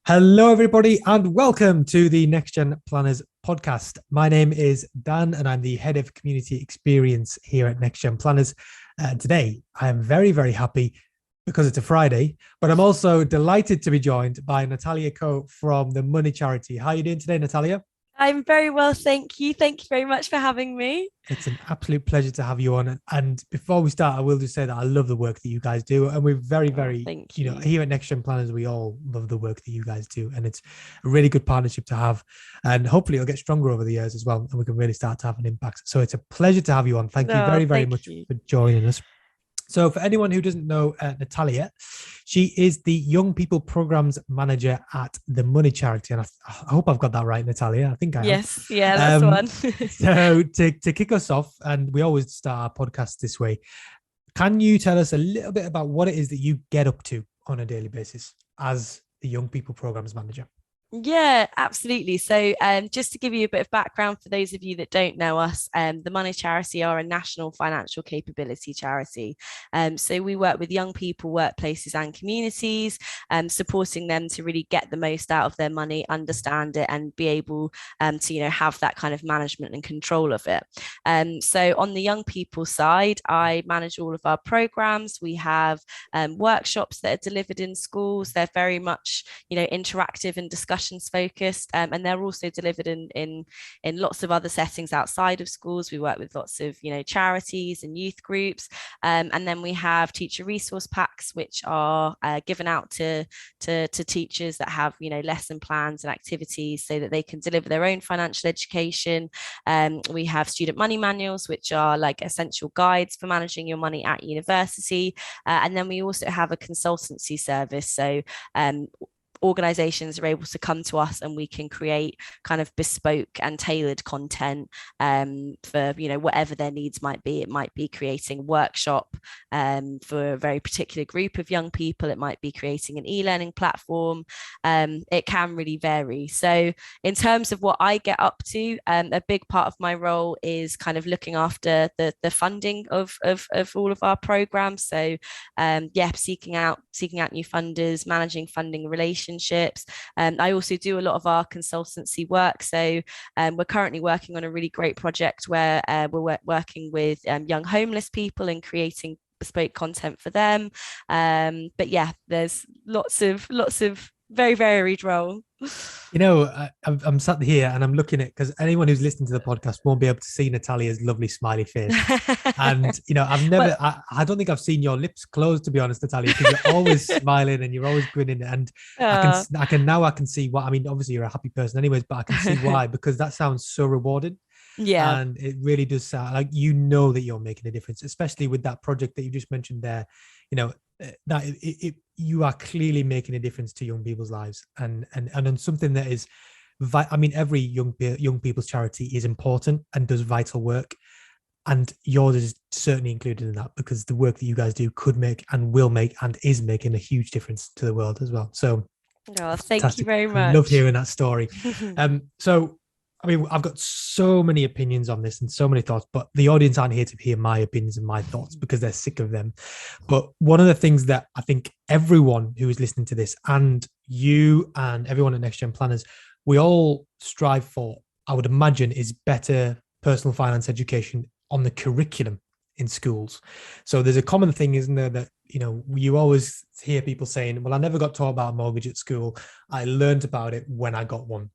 Hello, everybody, and welcome to the Next Gen Planners podcast. My name is Dan, and I'm the head of community experience here at Next Gen Planners. Today, I am very, very happy because it's a Friday, but I'm also delighted to be joined by Natalia Coe from the Money Charity. How are you doing today, Natalia? I'm very well, thank you. Thank you very much for having me. It's an absolute pleasure to have you on. And before we start, I will just say that I love the work that you guys do. And we're very, Oh, very, thank you. here at Next Gen Planners, we all love the work that you guys do. And it's a really good partnership to have. And hopefully it'll get stronger over the years as well. And we can really start to have an impact. So it's a pleasure to have you on. Thank you Oh, very, very thank much you. for joining us. So, for anyone who doesn't know Natalia, she is the Young People Programs Manager at the Money Charity. And I hope I've got that right, Natalia. I think I have. Yes, yeah, that's the one. So, to kick us off, and we always start our podcast this way, can you tell us a little bit about what it is that you get up to on a daily basis as the Young People Programs Manager? Yeah, absolutely. So, just to give you a bit of background for those of you that don't know us, the Money Charity are a national financial capability charity. So we work with young people, workplaces, and communities, supporting them to really get the most out of their money, understand it, and be able to, have that kind of management and control of it. So on the young people side, I manage all of our programs. We have workshops that are delivered in schools. They're very much, interactive and discussions focused, and they're also delivered in lots of other settings outside of schools. We work with lots of charities and youth groups, and then we have teacher resource packs, which are given out to teachers that have lesson plans and activities so that they can deliver their own financial education. We have student money manuals, which are like essential guides for managing your money at university, and then we also have a consultancy service. So organizations are able to come to us and we can create kind of bespoke and tailored content for whatever their needs might be. It might be creating a workshop for a very particular group of young people. It might be creating an e-learning platform. It can really vary. So in terms of what I get up to, a big part of my role is kind of looking after the funding of all of our programs. So seeking out new funders, managing funding relationships. I also do a lot of our consultancy work. So we're currently working on a really great project where we're working with young homeless people and creating bespoke content for them. But yeah, there's lots of very varied role. I'm sat here and I'm looking at, because anyone who's listening to the podcast won't be able to see Natalia's lovely smiley face. And Well, I don't think I've seen your lips close, to be honest, Natalia, because you're always smiling and you're always grinning. And uh, I can see why. I mean, obviously you're a happy person, anyways, but I can see why, because that sounds so rewarding. yeah. And it really does sound like that you're making a difference, especially with that project that you just mentioned there. That you are clearly making a difference to young people's lives, and on something that is, every young people's charity is important and does vital work, and yours is certainly included in that, because the work that you guys do could make and will make and is making a huge difference to the world as well. So Oh, thank you fantastic. very I love much. hearing that story. So I've got so many opinions on this and so many thoughts, but the audience aren't here to hear my opinions and my thoughts because they're sick of them. But one of the things that I think everyone who is listening to this, and you and everyone at Next Gen Planners, we all strive for, I would imagine, is better personal finance education on the curriculum in schools. So there's a common thing, isn't there, that you always hear people saying, well, I never got taught about a mortgage at school. I learned about it when I got one.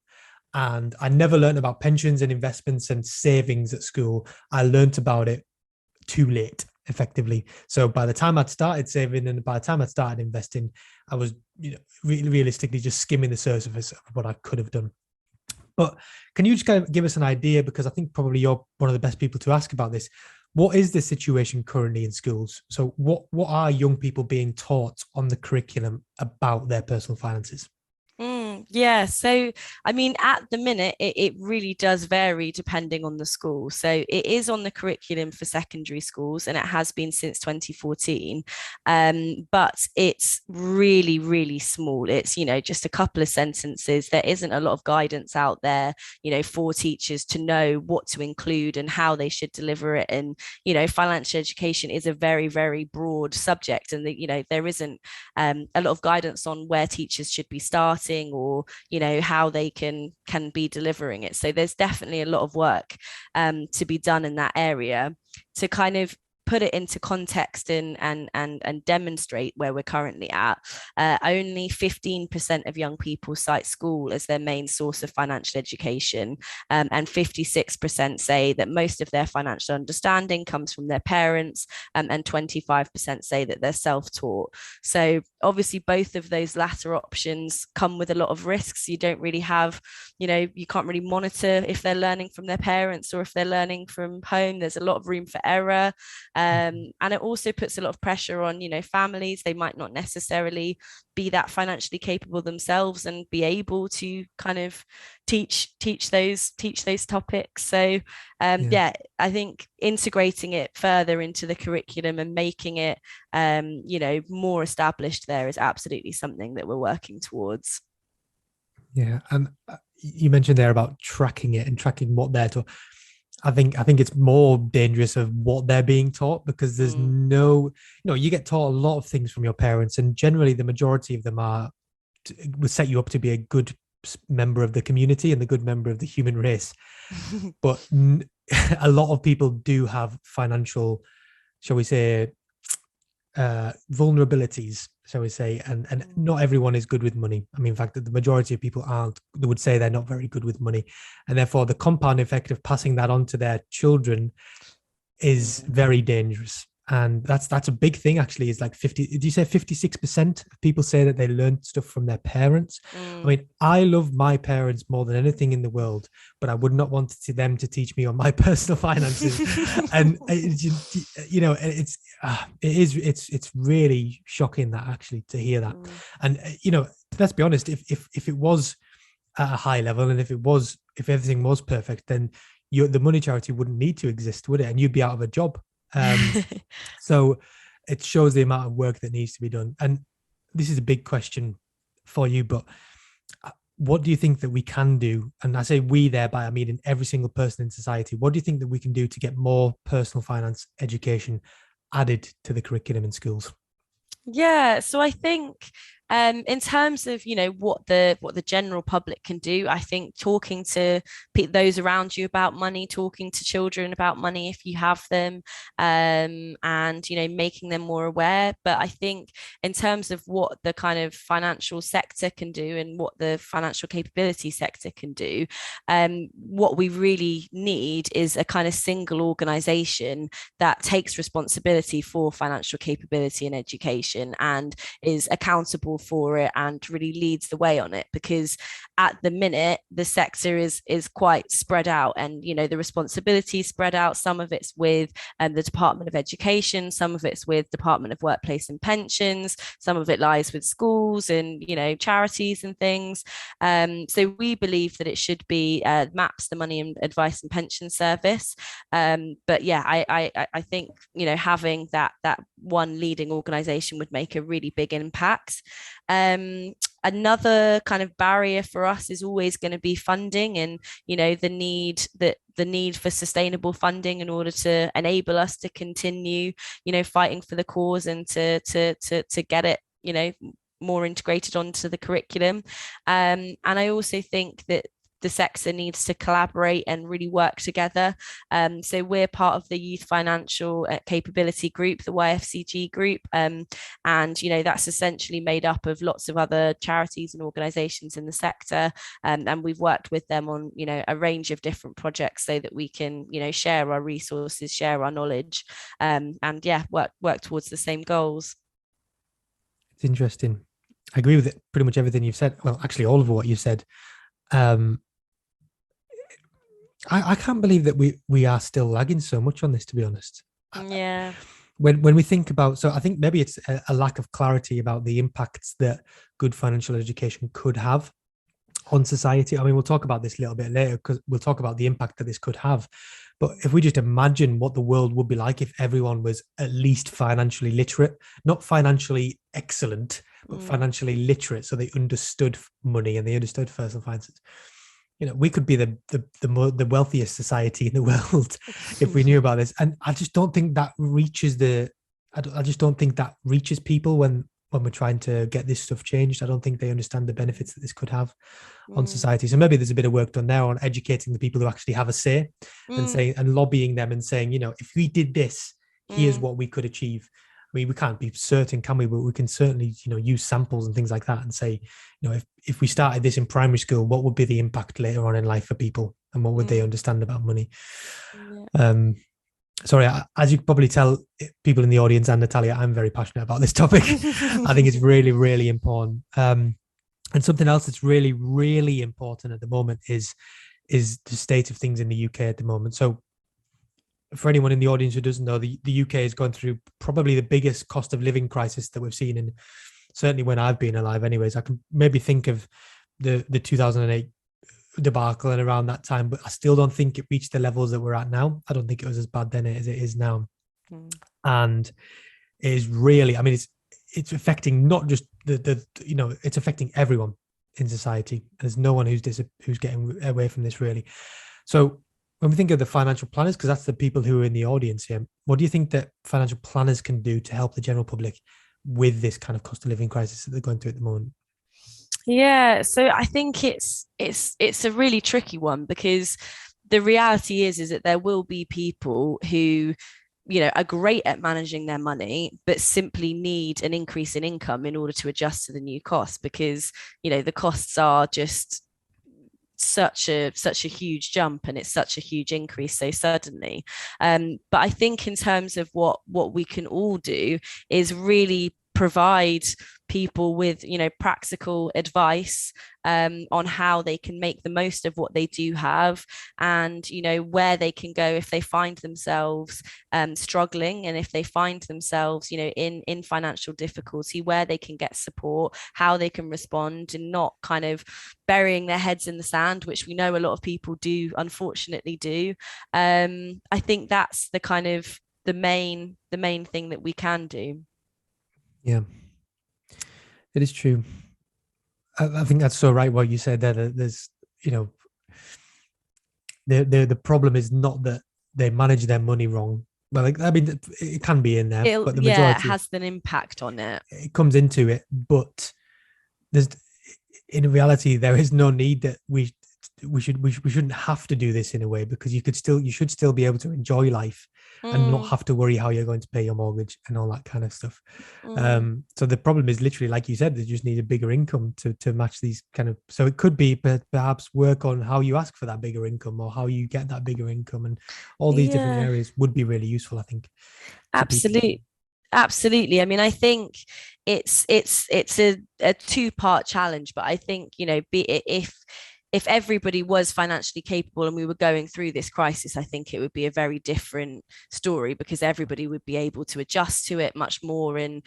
And I never learned about pensions and investments and savings at school. I learned about it too late, effectively. So by the time I'd started saving and by the time I'd started investing, I was realistically just skimming the surface of what I could have done. But can you just kind of give us an idea, because I think probably you're one of the best people to ask about this. What is the situation currently in schools? So what are young people being taught on the curriculum about their personal finances? Yeah, so I mean, at the minute, it really does vary depending on the school. So it is on the curriculum for secondary schools, and it has been since 2014. But it's really, really small. It's, just a couple of sentences. There isn't a lot of guidance out there, for teachers to know what to include and how they should deliver it. And, financial education is a very, very broad subject, and there isn't a lot of guidance on where teachers should be starting, or how they can be delivering it. So there's definitely a lot of work to be done in that area to kind of put it into context and demonstrate where we're currently at. Only 15% of young people cite school as their main source of financial education, and 56% say that most of their financial understanding comes from their parents, and 25% say that they're self-taught. So obviously both of those latter options come with a lot of risks. You don't really have, you can't really monitor if they're learning from their parents or if they're learning from home. There's a lot of room for error. And it also puts a lot of pressure on, families. They might not necessarily be that financially capable themselves and be able to kind of teach those topics. So yeah, I think integrating it further into the curriculum and making it more established there is absolutely something that we're working towards. Yeah, and you mentioned there about tracking it and tracking what they're taught. I think it's more dangerous of what they're being taught, because there's you get taught a lot of things from your parents, and generally the majority of them will set you up to be a good member of the community and a good member of the human race. But a lot of people do have financial, shall we say, vulnerabilities, shall we say, and not everyone is good with money. I mean, in fact, the majority of people aren't. They would say they're not very good with money, and therefore the compound effect of passing that on to their children is very dangerous. And that's a big thing, actually. Is like 50, did you say 56% of people say that they learned stuff from their parents? I mean, I love my parents more than anything in the world, but I would not want them to teach me on my personal finances. And it's really shocking that, actually, to hear that. And let's be honest, if it was at a high level, and if everything was perfect, then the money charity wouldn't need to exist, would it? And you'd be out of a job. So it shows the amount of work that needs to be done. And this is a big question for you, but what do you think that we can do? And I say we, thereby I mean in every single person in society. What do you think that we can do to get more personal finance education added to the curriculum in schools? Yeah, so I think in terms of what the general public can do, I think talking to those around you about money, talking to children about money if you have them, and making them more aware. But I think in terms of what the kind of financial sector can do and what the financial capability sector can do, what we really need is a kind of single organization that takes responsibility for financial capability and education and is accountable for it and really leads the way on it. Because at the minute the sector is quite spread out, and the responsibility spread out. Some of it's with the Department of Education, some of it's with Department of Workplace and Pensions, some of it lies with schools and charities and things. So we believe that it should be MAPS, the Money and Advice and Pension Service. But yeah, I think having that one leading organization would make a really big impact. Another kind of barrier for us is always going to be funding, and the need for sustainable funding in order to enable us to continue fighting for the cause and to get it more integrated onto the curriculum. And I also think that the sector needs to collaborate and really work together. So we're part of the Youth Financial Capability Group, the YFCG group, and that's essentially made up of lots of other charities and organisations in the sector, and we've worked with them on a range of different projects so that we can share our resources, share our knowledge, and yeah, work towards the same goals. It's interesting. I agree with it, pretty much everything you've said. Well, actually, all of what you said. I can't believe that we are still lagging so much on this, to be honest. Yeah. When we think about, so I think maybe it's a lack of clarity about the impacts that good financial education could have. on society. I mean, we'll talk about this a little bit later because we'll talk about the impact that this could have. But if we just imagine what the world would be like if everyone was at least financially literate, not financially excellent, but financially literate, so they understood money and they understood personal finances. We could be the wealthiest society in the world if we knew about this. And I just don't think that reaches I just don't think that reaches people when we're trying to get this stuff changed. I don't think they understand the benefits that this could have on society. So maybe there's a bit of work done now on educating the people who actually have a say and saying and lobbying them and saying, if we did this, here's what we could achieve. I mean, we can't be certain, can we? But we can certainly, use samples and things like that and say, if we started this in primary school, what would be the impact later on in life for people, and what would they understand about money? Yeah. Sorry, as you can probably tell, people in the audience and Natalia, I'm very passionate about this topic. I think it's really, really important. And something else that's really, really important at the moment is the state of things in the UK at the moment. So for anyone in the audience who doesn't know, the UK is going through probably the biggest cost of living crisis that we've seen in certainly when I've been alive anyways. I can maybe think of the 2008 debacle and around that time, but I still don't think it reached the levels that we're at now. I don't think it was as bad then as it is now. And it is really, I mean, it's affecting not just it's affecting everyone in society. There's no one who's getting away from this really. So when we think of the financial planners, because that's the people who are in the audience here, what do you think that financial planners can do to help the general public with this kind of cost of living crisis that they're going through at the moment? Yeah, so I think it's a really tricky one, because the reality is that there will be people who are great at managing their money, but simply need an increase in income in order to adjust to the new costs, because the costs are just such a huge jump, and it's such a huge increase so suddenly. But I think in terms of what we can all do is really provide people with practical advice on how they can make the most of what they do have, and where they can go if they find themselves struggling, and if they find themselves in financial difficulty, where they can get support, how they can respond, and not kind of burying their heads in the sand, which we know a lot of people do unfortunately do. I think that's the kind of the main thing that we can do. Yeah, it is true. I think that's so right what you said there. That there's, the problem is not that they manage their money wrong. Well, I mean, it can be in there, but the majority it has an impact on it. It comes into it, but there's, in reality, there is no need that we shouldn't have to do this in a way, because you should still be able to enjoy life and not have to worry how you're going to pay your mortgage and all that kind of stuff. So the problem is literally, like you said, they just need a bigger income to match these kind of. So it could be perhaps work on how you ask for that bigger income, or how you get that bigger income, and all these different areas would be really useful, I think. Absolutely. I mean, I think it's a two-part challenge, but I think if everybody was financially capable and we were going through this crisis, I think it would be a very different story, because everybody would be able to adjust to it much more. And,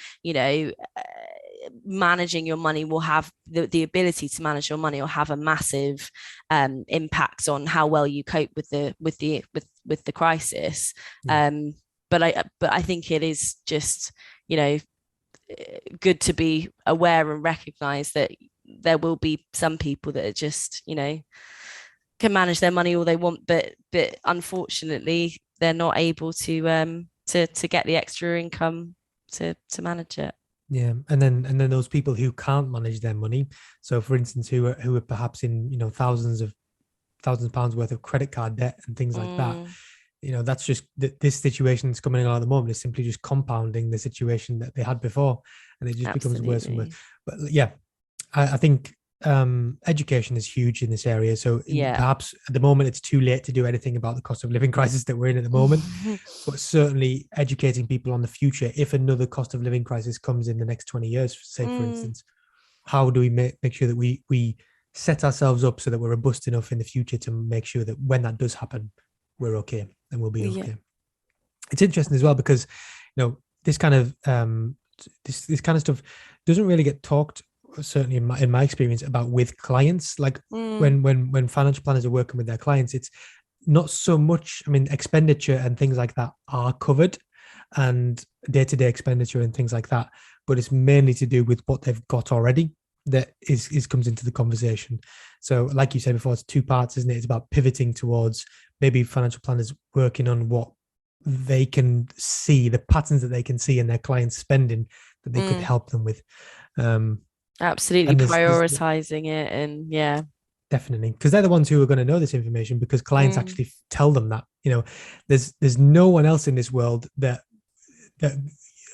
managing your money will have the ability to manage your money will have a massive impact on how well you cope with the crisis. But I think it is just, good to be aware and recognize that there will be some people that are just, can manage their money all they want, but unfortunately they're not able to get the extra income to manage it. Yeah, and then those people who can't manage their money. So, for instance, who are perhaps in thousands of pounds worth of credit card debt and things like that. That's just this situation that's coming along at the moment is simply just compounding the situation that they had before, and it just becomes worse and worse. But yeah, I think education is huge in this area. So perhaps at the moment it's too late to do anything about the cost of living crisis that we're in at the moment, but certainly educating people on the future. If another cost of living crisis comes in the next 20 years, say for instance, how do we make sure that we set ourselves up so that we're robust enough in the future to make sure that when that does happen, we're okay and we'll be okay. It's interesting as well, because this kind of this kind of stuff doesn't really get talked certainly in my experience, about with clients. Like Mm, when financial planners are working with their clients, it's not so much, I mean, expenditure and things like that are covered, and day-to-day expenditure and things like that, but it's mainly to do with what they've got already that is comes into the conversation. So like you said before, it's two parts, isn't it? It's about pivoting towards maybe financial planners working on what they can see, the patterns that they can see in their clients spending that they could mm, help them with. um absolutely and there's prioritizing it, and yeah. definitely, because they're the ones who are going to know this information, because clients Mm, actually tell them that, there's no one else in this world that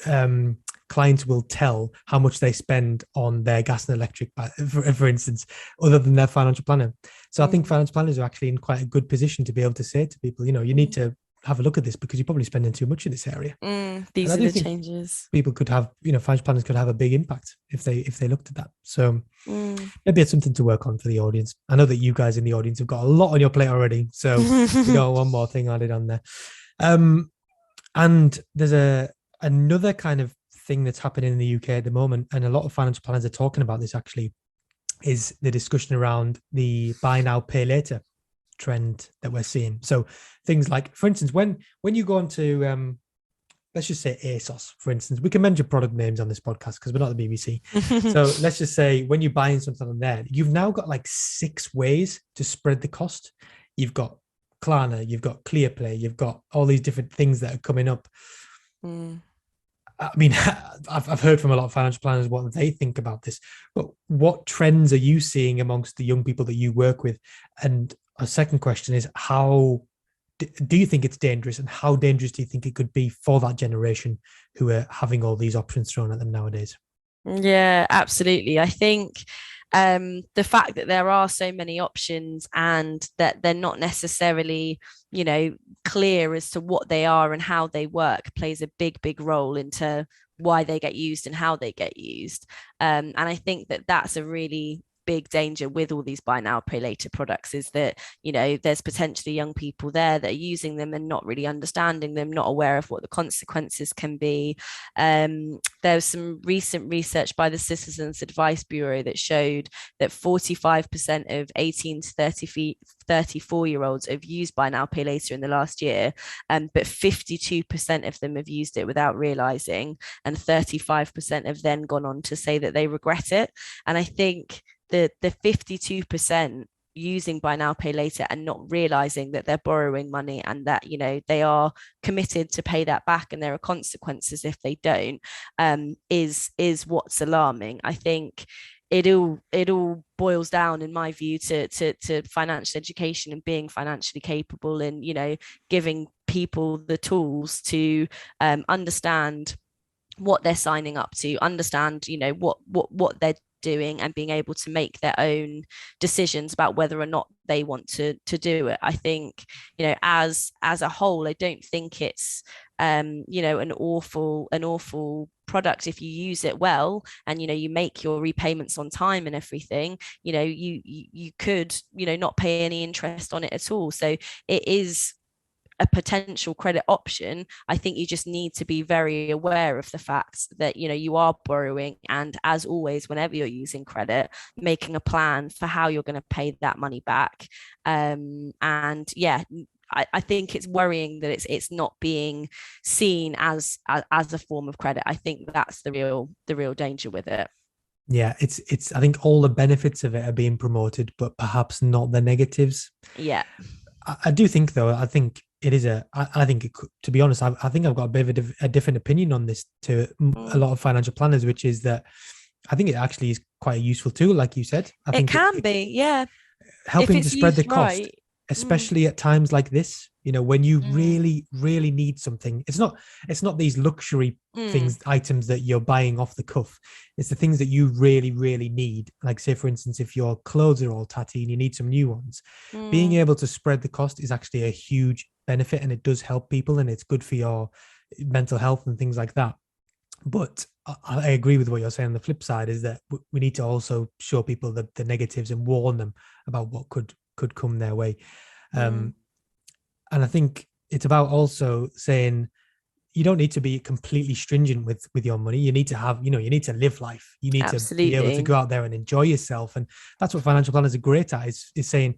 um clients will tell how much they spend on their gas and electric, for instance, other than their financial planner. So I think mm, financial planners are actually in quite a good position to be able to say to people, you need mm, to have a look at this because you're probably spending too much in this area. And I these are do the think changes. people could have, financial planners could have a big impact if they looked at that. So Mm. maybe it's something to work on for the audience. I know that you guys in the audience have got a lot on your plate already, so we got one more thing added on there. Um, and there's another kind of thing that's happening in the UK at the moment, and a lot of financial planners are talking about this actually, is the discussion around the buy now, pay later trend that we're seeing. So things like, for instance, when you go onto let's just say ASOS, for instance. We can mention product names on this podcast because we're not the BBC. So let's just say when you're buying something on there, you've now got like 6 ways to spread the cost. You've got Klarna, you've got ClearPlay, you've got all these different things that are coming up. Mm. I mean, I've heard from a lot of financial planners what they think about this, but what trends are you seeing amongst the young people that you work with? And a second question is, how do you think it's dangerous, and how dangerous do you think it could be for that generation who are having all these options thrown at them nowadays? Yeah, absolutely. I think the fact that there are so many options and that they're not necessarily, clear as to what they are and how they work plays a big, big role into why they get used and how they get used. And I think that that's a really big danger with all these buy now pay later products, is that there's potentially young people there that are using them and not really understanding them, not aware of what the consequences can be. There's some recent research by the Citizens Advice Bureau that showed that 45% of 18 to 34-year-olds have used buy now pay later in the last year, but 52% of them have used it without realizing, and 35% have then gone on to say that they regret it. And I think the 52% using buy now pay later and not realizing that they're borrowing money, and that they are committed to pay that back and there are consequences if they don't, is what's alarming. I think it all boils down, in my view, to financial education and being financially capable, and giving people the tools to understand what they're signing up to, understand what they're doing, and being able to make their own decisions about whether or not they want to do it. I think as a whole, I don't think it's an awful product if you use it well, and you make your repayments on time and everything. You could not pay any interest on it at all, so it is a potential credit option. I think you just need to be very aware of the fact that you are borrowing, and as always, whenever you're using credit, making a plan for how you're going to pay that money back. And yeah, I think it's worrying that it's not being seen as a form of credit. I think that's the real danger with it. Yeah, it's I think all the benefits of it are being promoted, but perhaps not the negatives. Yeah. I do think, though, I think it is I think it could, to be honest, I think I've got a bit of a different opinion on this to a Mm. lot of financial planners, which is that I think it actually is quite a useful tool, like you said. I It think can be, yeah, if helping to it's spread the used cost, right. Mm. especially at times like this, when you Mm. really, really need something. It's not these luxury Mm. things, items that you're buying off the cuff. It's the things that you really, really need. Like, say, for instance, if your clothes are all tatty and you need some new ones, being Mm. able to spread the cost is actually a huge benefit, and it does help people, and it's good for your mental health and things like that. But I agree with what you're saying. The flip side is that we need to also show people the negatives and warn them about what could come their way. Mm. Um, and I think it's about also saying, you don't need to be completely stringent with your money. You need to have, you need to live life. You need to be able to Absolutely. go out there and enjoy yourself. And that's what financial planners are great at, is saying,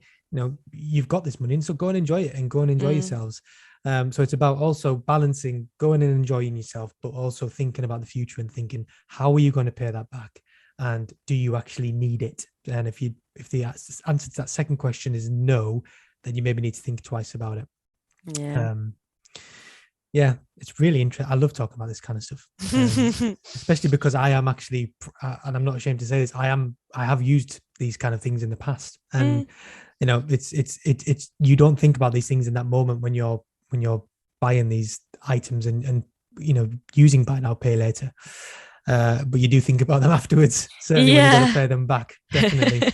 you've got this money, and so go and enjoy it, and go and enjoy yourselves. So it's about also balancing going and enjoying yourself, but also thinking about the future and thinking, how are you going to pay that back? And do you actually need it? And if the answer to that second question is no, then you maybe need to think twice about it. Yeah. Yeah, it's really interesting. I love talking about this kind of stuff, especially because I am actually, and I'm not ashamed to say this, I have used these kind of things in the past, and it's you don't think about these things in that moment when you're buying these items and using buy now pay later, but you do think about them afterwards. Certainly when you've got to pay them back, definitely.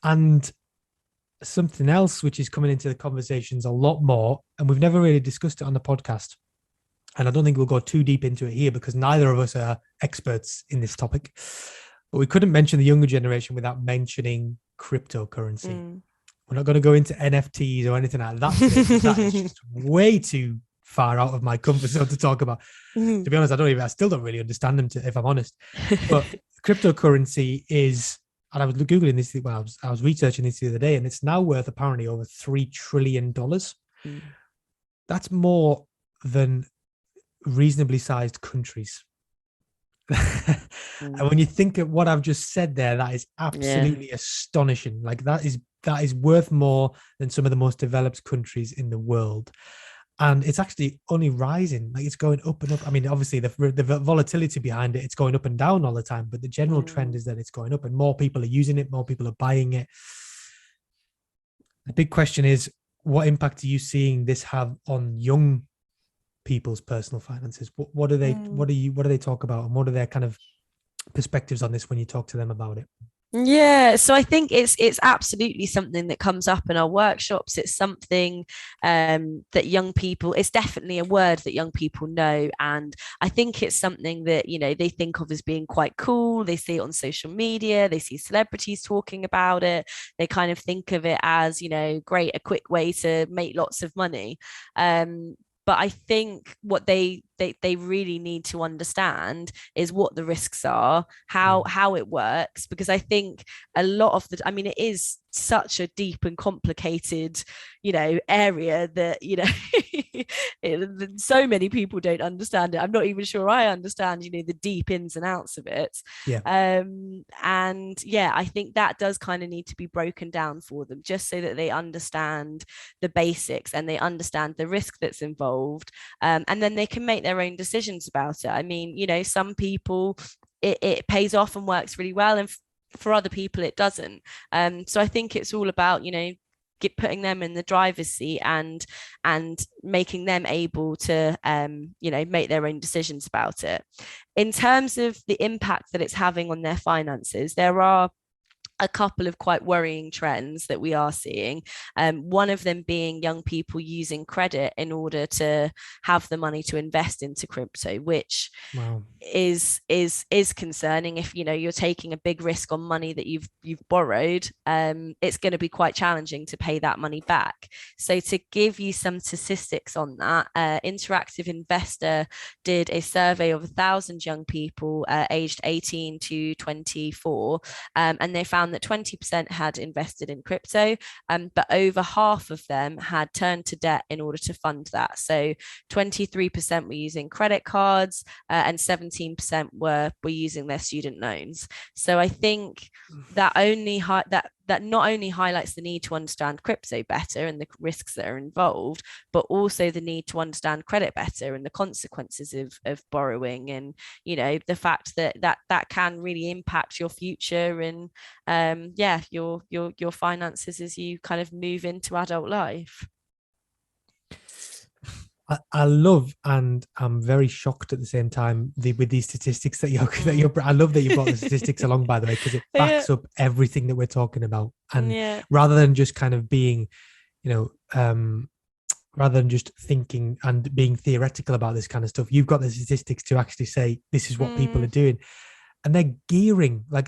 And something else which is coming into the conversations a lot more, and we've never really discussed it on the podcast, and I don't think we'll go too deep into it here because neither of us are experts in this topic, but we couldn't mention the younger generation without mentioning cryptocurrency. We're not going to go into NFTs or anything like that today, because that is just way too far out of my comfort zone to talk about. To be honest, I still don't really understand them, if I'm honest. But cryptocurrency is, and I was Googling this, well, I was researching this the other day, and it's now worth apparently over $3 trillion. That's more than reasonably sized countries. And when you think of what I've just said there, that is absolutely astonishing. Like that is worth more than some of the most developed countries in the world. And it's actually only rising. Like it's going up and up. I mean, obviously the volatility behind it, it's going up and down all the time, but the general trend is that it's going up, and more people are using it, more people are buying it. The big question is, what impact are you seeing this have on young people's personal finances? What do they talk about, and what are their kind of perspectives on this when you talk to them about it? Yeah, so I think it's absolutely something that comes up in our workshops. It's something that young people, it's definitely a word that young people know, and I think it's something that they think of as being quite cool. They see it on social media, they see celebrities talking about it, they kind of think of it as great, a quick way to make lots of money. But I think what they really need to understand is what the risks are, how it works, because I think a lot of it is such a deep and complicated area that so many people don't understand it. I'm not even sure I understand the deep ins and outs of it. And I think that does kind of need to be broken down for them, just so that they understand the basics and they understand the risk that's involved, and then they can make their own decisions about it. I mean, some people it pays off and works really well, and for other people it doesn't. So I think it's all about putting them in the driver's seat and making them able to make their own decisions about it. In terms of the impact that it's having on their finances, there are a couple of quite worrying trends that we are seeing. One of them being young people using credit in order to have the money to invest into crypto, which is concerning. If you're taking a big risk on money that you've borrowed, it's going to be quite challenging to pay that money back. So to give you some statistics on that, Interactive Investor did a survey of 1,000 young people aged 18 to 24, and they found that 20% had invested in crypto, but over half of them had turned to debt in order to fund that. So 23% were using credit cards, and 17% were using their student loans. So I think that that not only highlights the need to understand crypto better and the risks that are involved, but also the need to understand credit better and the consequences of borrowing, and the fact that can really impact your future and your finances as you kind of move into adult life. I love, and I'm very shocked at the same time with these statistics that you're I love that you brought the statistics along, by the way, because it backs up everything that we're talking about. And rather than just kind of being, rather than just thinking and being theoretical about this kind of stuff, you've got the statistics to actually say this is what people are doing. And they're gearing, I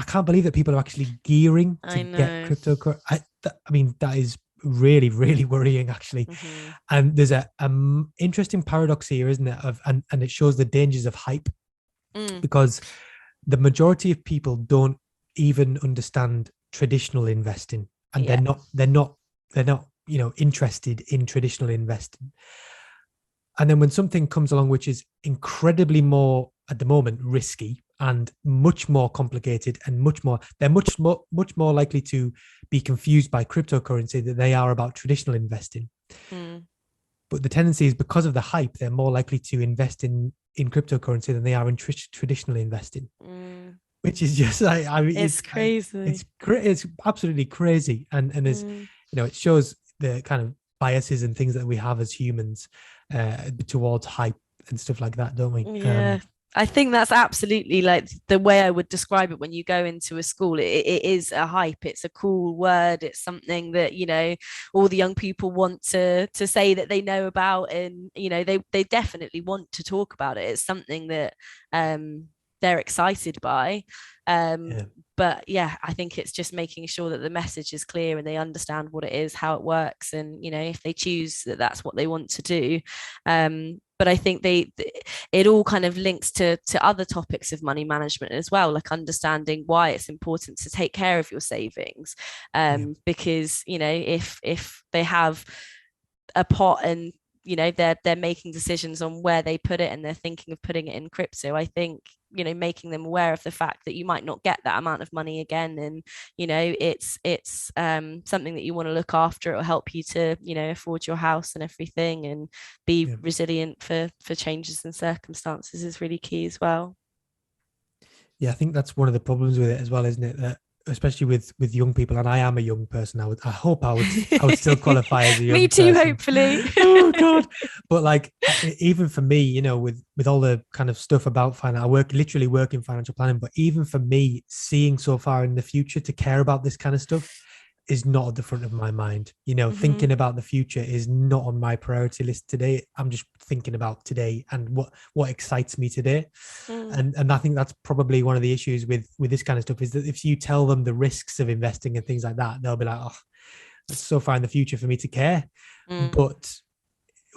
can't believe that people are actually gearing to get cryptocurrency. I mean, that is really, really worrying, actually. Mm-hmm. And there's a interesting paradox here, isn't it? And it shows the dangers of hype, Mm. because the majority of people don't even understand traditional investing, and Yeah. they're not interested in traditional investing. And then when something comes along which is incredibly more at the moment risky and much more complicated and they're much more likely to be confused by cryptocurrency than they are about traditional investing. Mm. But the tendency is, because of the hype, they're more likely to invest in cryptocurrency than they are in traditional investing, Mm. which is just like, I mean, It's crazy. it's absolutely crazy. And there's, Mm. it shows the kind of biases and things that we have as humans towards hype and stuff like that, don't we? Yeah. I think that's absolutely like the way I would describe it when you go into a school. It is a hype. It's a cool word. It's something that, all the young people want to say that they know about, and, they definitely want to talk about it. It's something that they're excited by. Um, Yeah, but yeah, I think it's just making sure that the message is clear and they understand what it is, how it works, and, if they choose that that's what they want to do. But I think it all kind of links to other topics of money management as well, like understanding why it's important to take care of your savings. yeah, Because, if they have a pot, and they're making decisions on where they put it, and they're thinking of putting it in crypto, I think, making them aware of the fact that you might not get that amount of money again, and it's something that you want to look after. It will help you to afford your house and everything, and be yeah. resilient for changes in circumstances is really key as well. Yeah, I think that's one of the problems with it as well, isn't it? That especially with young people, and I am a young person. I hope I would still qualify as a Me young too, person. hopefully. Oh God! But like, even for me, with all the kind of stuff about finance, literally work in financial planning. But even for me, seeing so far in the future to care about this kind of stuff is not at the front of my mind. Mm-hmm. Thinking about the future is not on my priority list today. I'm just thinking about today and what excites me today. Mm. And I think that's probably one of the issues with this kind of stuff, is that if you tell them the risks of investing and things like that, they'll be like, oh, that's so far in the future for me to care. Mm. But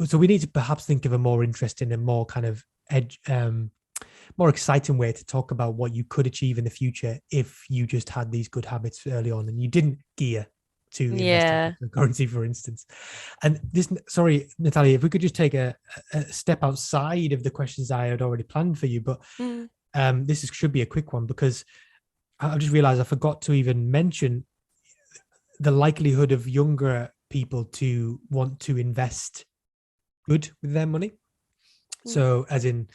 so we need to perhaps think of a more interesting and more kind of more exciting way to talk about what you could achieve in the future if you just had these good habits early on and you didn't gear to invest in Yeah. cryptocurrency, for instance. And this, sorry, Natalia, if we could just take a step outside of the questions I had already planned for you, but Mm. should be a quick one, because I just realized I forgot to even mention the likelihood of younger people to want to invest good with their money. Mm. So, as in,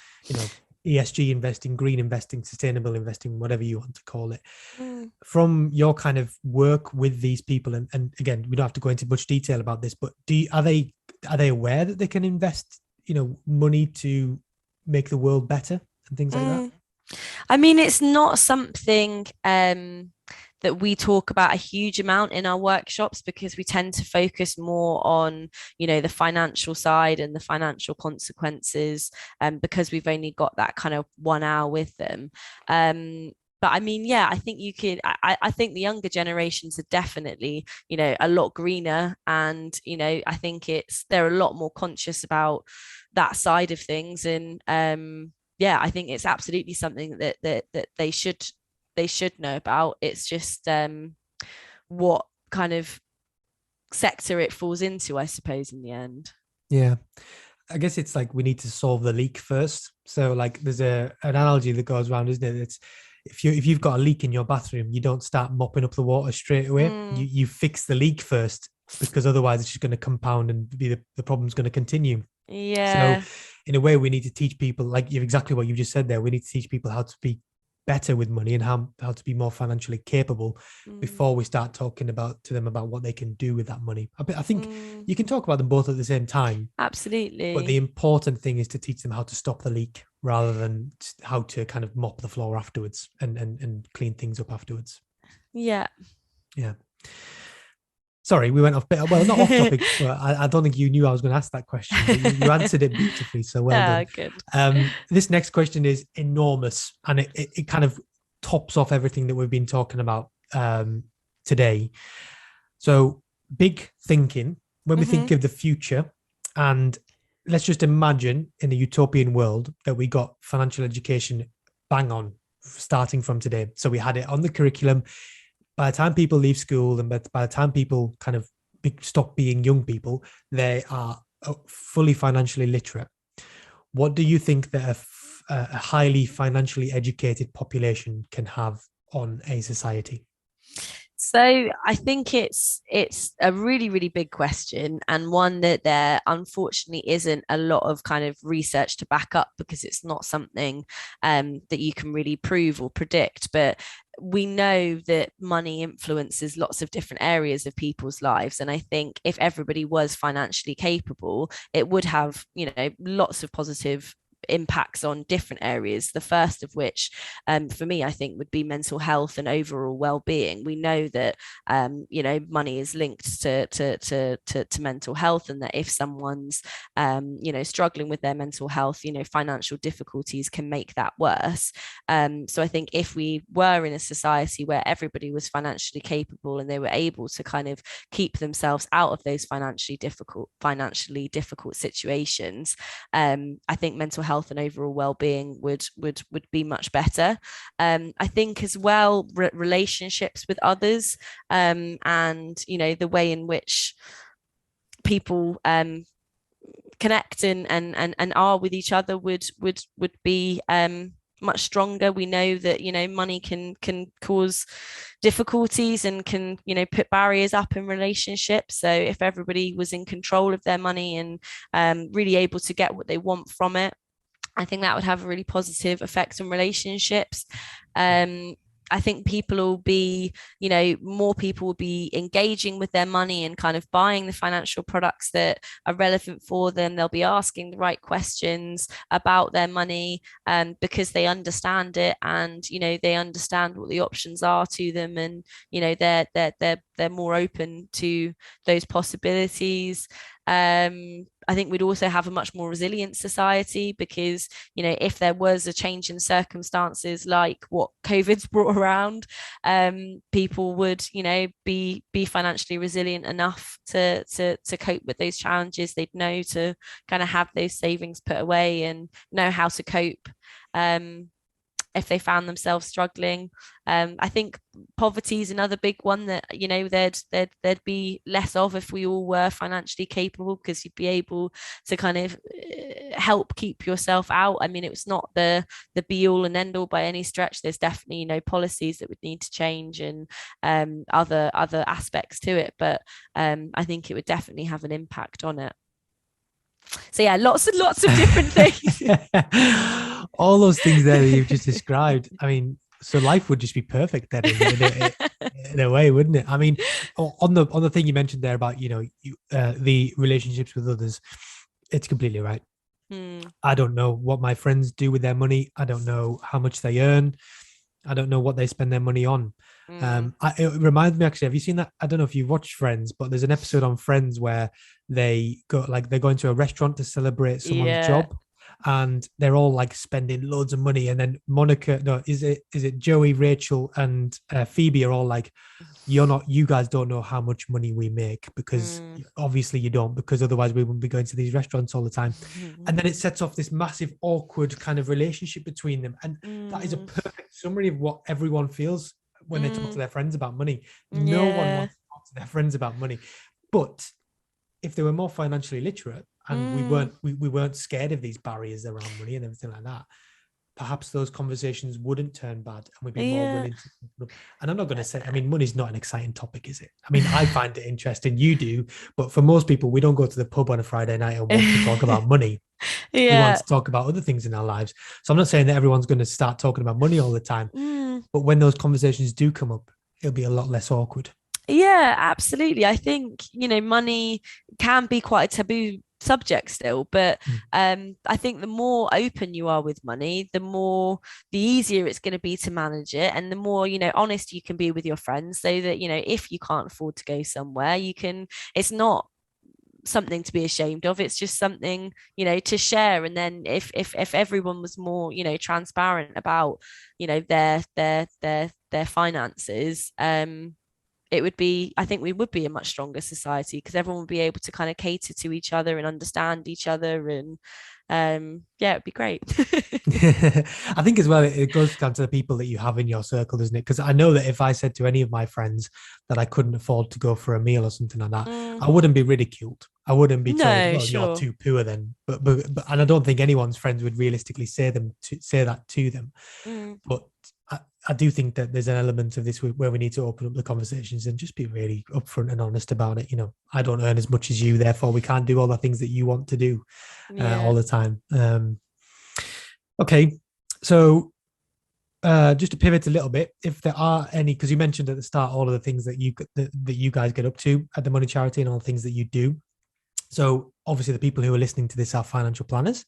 ESG investing, green investing, sustainable investing, whatever you want to call it. Mm. From your kind of work with these people, and again, we don't have to go into much detail about this, but are they aware that they can invest, money to make the world better and things like that? Mm. I mean, it's not something that we talk about a huge amount in our workshops, because we tend to focus more on, the financial side and the financial consequences, because we've only got that kind of 1 hour with them. But I mean, yeah, I think you could. I think the younger generations are definitely, a lot greener, and I think they're a lot more conscious about that side of things, and yeah, I think it's absolutely something that they should know about. It's just what kind of sector it falls into, I suppose, in the end. Yeah. I guess it's like we need to solve the leak first. So like there's an analogy that goes around, isn't it? It's if you've got a leak in your bathroom, you don't start mopping up the water straight away. Mm, You fix the leak first, because otherwise it's just going to compound and the problem's going to continue. So yeah. in a way, we need to teach people, like you exactly what you just said there. We need to teach people how to be better with money and how to be more financially capable Mm, before we start talking to them about what they can do with that money. I think mm, you can talk about them both at the same time, but the absolutely. important thing is to teach them how to stop the leak rather than how to kind of mop the floor afterwards and clean things up afterwards. Yeah. Yeah. Sorry, we went off bit. Well, not off topic, but I don't think you knew I was going to ask that question, but you answered it beautifully. So well Yeah, done. good. This next question is enormous, and it kind of tops off everything that we've been talking about today. So big thinking when we Mm-hmm. think of the future, and let's just imagine in a utopian world that we got financial education bang on starting from today. So we had it on the curriculum. By the time people leave school and by the time people kind of stop being young people, they are fully financially literate. What do you think that a highly financially educated population can have on a society? So I think it's a really, really big question, and one that there unfortunately isn't a lot of kind of research to back up, because it's not something that you can really prove or predict. But we know that money influences lots of different areas of people's lives, and I think if everybody was financially capable, it would have, lots of positive impacts on different areas. The first of which, for me, I think would be mental health and overall well-being. We know that money is linked to mental health, and that if someone's struggling with their mental health, financial difficulties can make that worse. So I think if we were in a society where everybody was financially capable and they were able to kind of keep themselves out of those financially difficult situations, I think mental health and overall well-being would be much better. I think as well, relationships with others, and the way in which people connect and are with each other would be much stronger. We know that money can cause difficulties and can put barriers up in relationships. So if everybody was in control of their money and really able to get what they want from it, I think that would have a really positive effect on relationships. I think people will be, more people will be engaging with their money and kind of buying the financial products that are relevant for them. They'll be asking the right questions about their money, because they understand it, and they understand what the options are to them, and they're more open to those possibilities. I think we'd also have a much more resilient society, because if there was a change in circumstances like what COVID's brought around, people would be financially resilient enough to cope with those challenges. They'd know to kind of have those savings put away and know how to cope. If they found themselves struggling. I think poverty is another big one that there'd be less of if we all were financially capable, because you'd be able to kind of help keep yourself out. I mean, it was not the be all and end all by any stretch. There's definitely policies that would need to change, and other aspects to it, but I think it would definitely have an impact on it. So yeah, lots and lots of different things. All those things there that you've just described. I mean, so life would just be perfect then in a way, wouldn't it? I mean, on the thing you mentioned there about the relationships with others, it's completely right. I don't know what my friends do with their money. I don't know how much they earn. I don't know what they spend their money on. It reminds me, actually, have you seen that? I don't know if you've watched Friends, but there's an episode on Friends where they go into a restaurant to celebrate someone's job, and they're all like spending loads of money, and then Monica, no, is it Joey, Rachel, and Phoebe are all like, you guys don't know how much money we make, because obviously you don't, because otherwise we wouldn't be going to these restaurants all the time. And then it sets off this massive awkward kind of relationship between them, and that is a perfect summary of what everyone feels when they talk to their friends about money. No one wants to talk to their friends about money. But if they were more financially literate, and we weren't scared of these barriers around money and everything like that, perhaps those conversations wouldn't turn bad, and we'd be more willing to. And I'm not going to say, I mean, money's not an exciting topic, is it? I mean, I find it interesting, you do, but for most people, we don't go to the pub on a Friday night and want to talk about money. We want to talk about other things in our lives. So I'm not saying that everyone's going to start talking about money all the time, but when those conversations do come up, it'll be a lot less awkward. Yeah, absolutely. I think, money can be quite a taboo subject still, but I think the more open you are with money, the easier it's going to be to manage it, and the more honest you can be with your friends, so that if you can't afford to go somewhere, it's not something to be ashamed of. It's just something to share. And then if everyone was more transparent about their finances, it would be, I think we would be a much stronger society because everyone would be able to kind of cater to each other and understand each other. And yeah, it'd be great. I think as well, it goes down to the people that you have in your circle, doesn't it? Because I know that if I said to any of my friends that I couldn't afford to go for a meal or something like that, I wouldn't be ridiculed. I wouldn't be told, No, "Well, you're sure. too poor then." But and I don't think anyone's friends would realistically say that to them. Mm. But I do think that there's an element of this where we need to open up the conversations and just be really upfront and honest about it. I don't earn as much as you, therefore we can't do all the things that you want to do all Yeah. the time. Okay, so just to pivot a little bit, if there are any, because you mentioned at the start all of the things that you guys get up to at the Money Charity and all the things that you do. So obviously, the people who are listening to this are financial planners.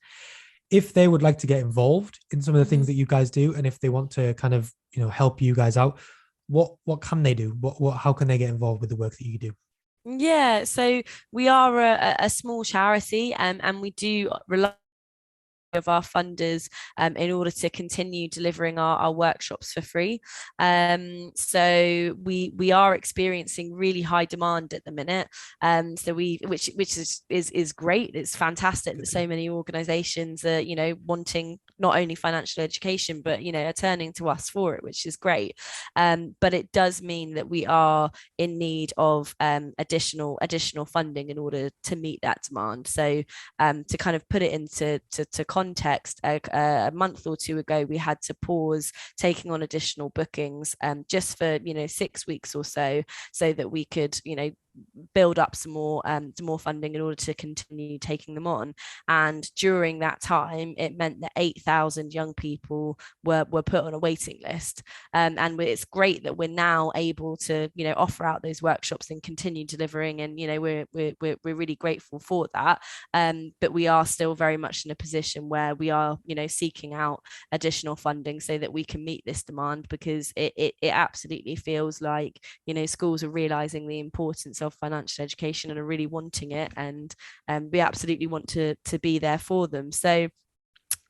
If they would like to get involved in some of the things that you guys do, and if they want to kind of help you guys out, what can they do? What how can they get involved with the work that you do? Yeah, so we are a small charity, and we do rely of our funders in order to continue delivering our workshops for free. So we are experiencing really high demand at the minute. So which is great. It's fantastic that so many organizations are wanting not only financial education but are turning to us for it, which is great. But it does mean that we are in need of additional funding in order to meet that demand. So to kind of put it into context, a month or two ago, we had to pause taking on additional bookings just for 6 weeks or so that we could build up some more funding in order to continue taking them on. And during that time, it meant that 8,000 young people were put on a waiting list. And it's great that we're now able to offer out those workshops and continue delivering, and we're really grateful for that. But we are still very much in a position where we are seeking out additional funding so that we can meet this demand, because it absolutely feels like schools are realizing the importance of financial education and are really wanting it, and we absolutely want to be there for them. So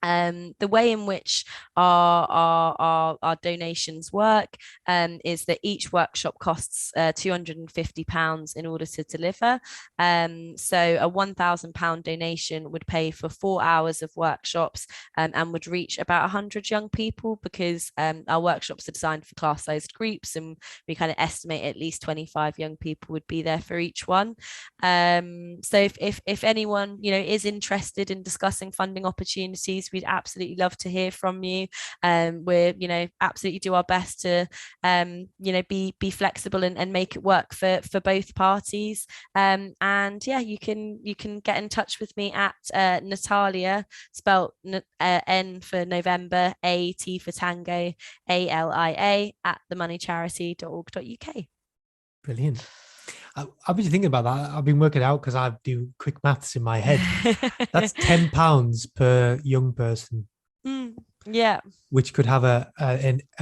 the way in which our donations work is that each workshop costs £250 in order to deliver. So a £1,000 donation would pay for 4 hours of workshops, and would reach about 100 young people, because our workshops are designed for class-sized groups, and we kind of estimate at least 25 young people would be there for each one. So if anyone is interested in discussing funding opportunities, we'd absolutely love to hear from you. We're absolutely do our best to be flexible and make it work for both parties. And yeah, you can get in touch with me at Natalia, spelt N for November, A T for Tango, ALIA at themoneycharity.org.uk. Brilliant. I've been thinking about that. I've been working out because I do quick maths in my head. That's £10 per young person. Yeah, which could have a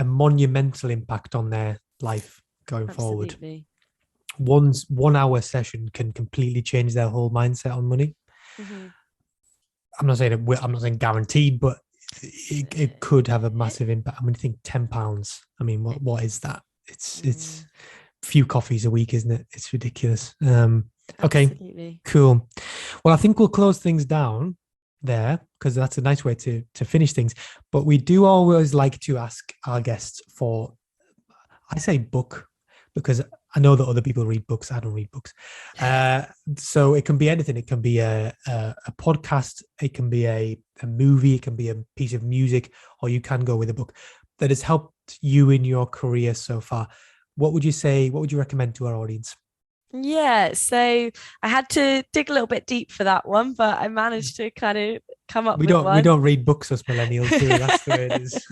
monumental impact on their life going absolutely. forward. 1 hour session can completely change their whole mindset on money. Mm-hmm. I'm not saying guaranteed, but it could have a massive impact. I mean, think £10. I mean, what is that? It's a few coffees a week, isn't it? It's ridiculous. Okay, absolutely. cool. Well, I think we'll close things down there, because that's a nice way to finish things. But we do always like to ask our guests for, I say book, because I know that other people read books. I don't read books. So it can be anything. It can be a podcast. It can be a movie. It can be a piece of music, or you can go with a book that has helped you in your career so far. What would you say? What would you recommend to our audience? Yeah, so I had to dig a little bit deep for that one, but I managed to kind of come up We with don't we one. don't read books as millennials, do we? That's the way it is.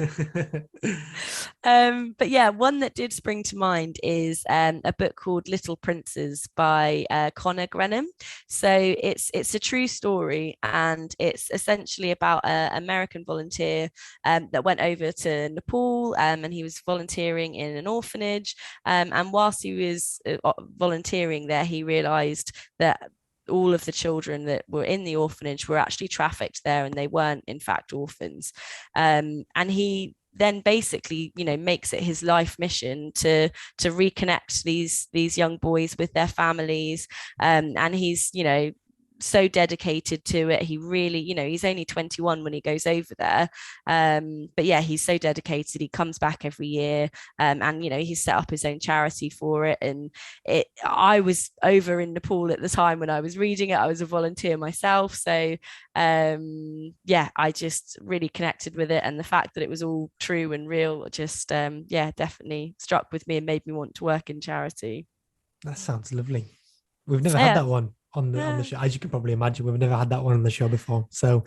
But yeah, one that did spring to mind is a book called Little Princes by Conor Grenham. So it's a true story, and it's essentially about an American volunteer that went over to Nepal, and he was volunteering in an orphanage. And whilst he was volunteering there, he realized that all of the children that were in the orphanage were actually trafficked there, and they weren't in fact orphans. And he then basically, makes it his life mission to reconnect these young boys with their families. And he's, so dedicated to it. He really, he's only 21 when he goes over there. But yeah, he's so dedicated. He comes back every year. And he's set up his own charity for it. And I was over in Nepal at the time when I was reading it. I was a volunteer myself. So yeah, I just really connected with it. And the fact that it was all true and real just definitely struck with me and made me want to work in charity. That sounds lovely. We've never had that one on the show. As you can probably imagine, we've never had that one on the show before. So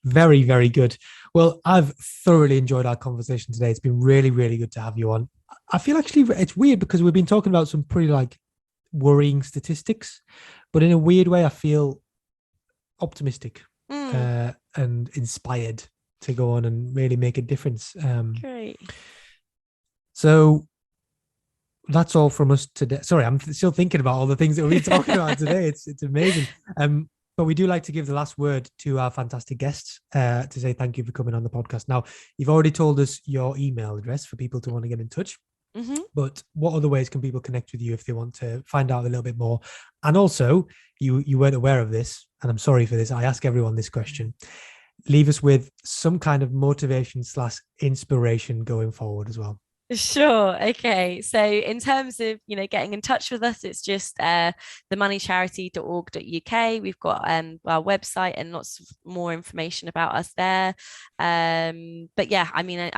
very, very good. Well, I've thoroughly enjoyed our conversation today. It's been really, really good to have you on. I feel actually it's weird because we've been talking about some pretty worrying statistics, but in a weird way, I feel optimistic and inspired to go on and really make a difference. Great. So that's all from us today. Sorry, I'm still thinking about all the things that we've been talking about today. It's amazing. But we do like to give the last word to our fantastic guests to say thank you for coming on the podcast. Now, you've already told us your email address for people to want to get in touch. Mm-hmm. But what other ways can people connect with you if they want to find out a little bit more? And also, you weren't aware of this, and I'm sorry for this. I ask everyone this question. Leave us with some kind of motivation / inspiration going forward as well. Sure. Okay. So in terms of, getting in touch with us, it's just themoneycharity.org.uk. We've got our website and lots of more information about us there. But yeah, I mean,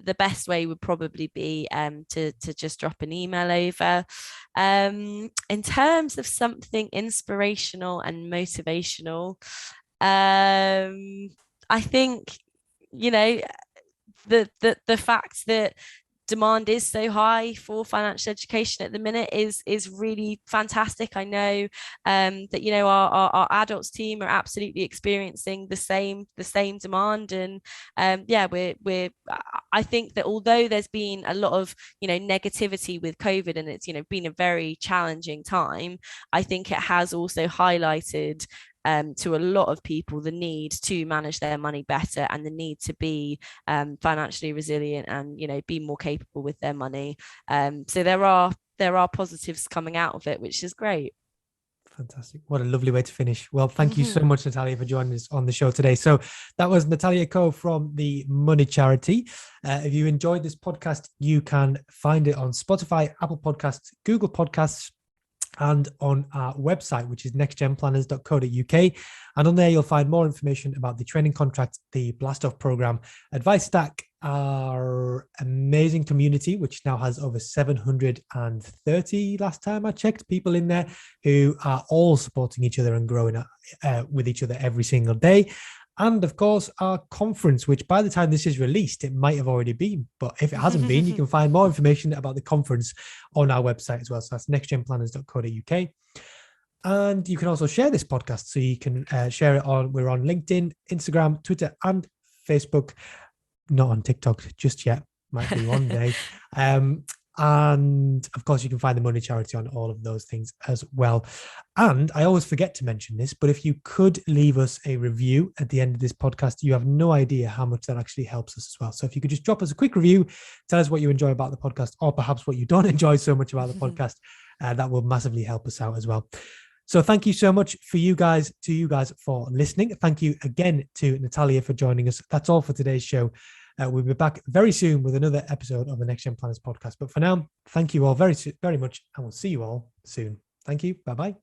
the best way would probably be to just drop an email over. In terms of something inspirational and motivational, I think, the fact that demand is so high for financial education at the minute is really fantastic. I know that our adults team are absolutely experiencing the same demand, and we're I think that although there's been a lot of negativity with COVID and it's been a very challenging time, I think it has also highlighted to a lot of people the need to manage their money better and the need to be financially resilient and be more capable with their money. So there are positives coming out of it, which is great. Fantastic. What a lovely way to finish. Well, thank you so much, Natalia, for joining us on the show today. So that was Natalia Coe from the Money Charity. If you enjoyed this podcast, you can find it on Spotify, Apple Podcasts, Google Podcasts, and on our website, which is nextgenplanners.co.uk. And on there, you'll find more information about the training contract, the Blast Off program, Advice Stack, our amazing community, which now has over 730, last time I checked, people in there who are all supporting each other and growing with each other every single day. And of course, our conference, which by the time this is released, it might have already been. But if it hasn't been, you can find more information about the conference on our website as well. So that's nextgenplanners.co.uk. And you can also share this podcast. So you can share it we're on LinkedIn, Instagram, Twitter, and Facebook. Not on TikTok just yet. Might be one day. And of course, you can find the Money Charity on all of those things as well. And I always forget to mention this, but if you could leave us a review at the end of this podcast, you have no idea how much that actually helps us as well. So if you could just drop us a quick review, tell us what you enjoy about the podcast, or perhaps what you don't enjoy so much about the podcast, that will massively help us out as well. So thank you so much to you guys for listening. Thank you again to Natalia for joining us. That's all for today's show. We'll be back very soon with another episode of the Next Gen Planners podcast. But for now, thank you all very, very much, and we'll see you all soon. Thank you. Bye-bye.